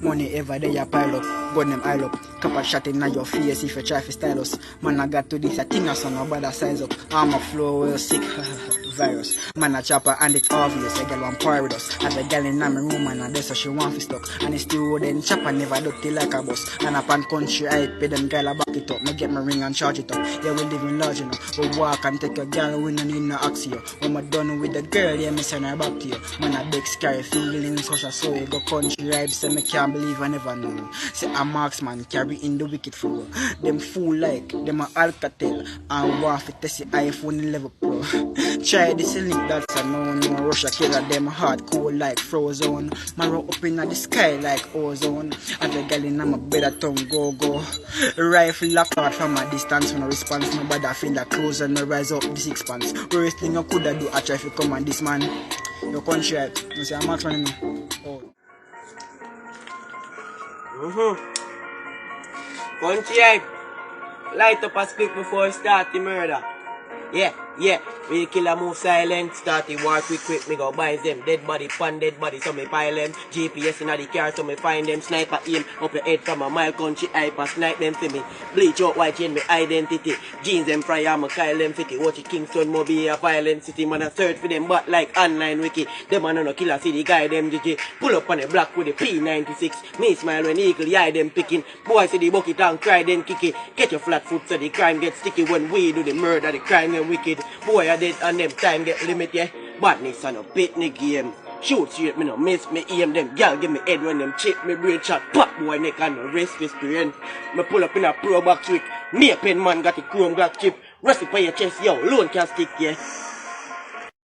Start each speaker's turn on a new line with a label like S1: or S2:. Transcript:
S1: Money ever there, you pile up. Gun them aisle up. Couple shot in your face if you try to style us. Man, I got to this, I think I saw no bother size up. Armor flow well sick. Virus. Man, a chopper and it's obvious. A girl want par with us. Have a girl in my room and that's how she want to stuck. And it's still then chopper never dirty like a bus. And up on country, I pay them girl a back it up. Me get my ring and charge it up. Yeah, we live in large enough. We walk and take a girl, we no need no axio. When we done with the girl, yeah, me send her back to you. Man, a big scary feelings, such a so you go country ride, say me can't believe I never know. Say a Marksman carry in the wicked flow. Them fool like, them a Alcatel. And want to test the iPhone 11 Pro. Try this link, that's a no Russia killer, them hard cold like frozen. Man roll up in the sky like ozone. As a girl in my better tongue go. Rifle lock out from a distance, no response, nobody feel like close and no rise up this expanse. Worst thing I coulda do, I try to come on this man. Your country, you see a Marksman, oh.
S2: Country, light up a split before start the murder. Yeah. We killer move silent, start the war quick, me go buy them. Dead body, so me pile them. GPS in the car, so me find them. Sniper aim up your head from a mile country, hyper snipe them for me. Bleach out white chain, me identity. Jeans them fry, I'm a Kyle them fitty. Watch it Kingston, Mobile, a violent city. Man a search for them, but like online wiki. Them man no killer city, guy them GG. Pull up on the block with the P96. Me smile when eagle, eye them picking. Boy see the bucket and cry, then kick it. Get your flat foot so the crime get sticky. When we do the murder, the crime get wicked. Boy, I dead and them time get limit, yeah. Badness on a picnic game. Shoot straight, me no miss, me aim them. Gal give me head when them chip, me brain shot. Pop boy neck and no wrist experience. Me pull up in a pro box quick. Me a pen man got the chrome black chip. Rest it by your chest, yo, lone can stick, yeah.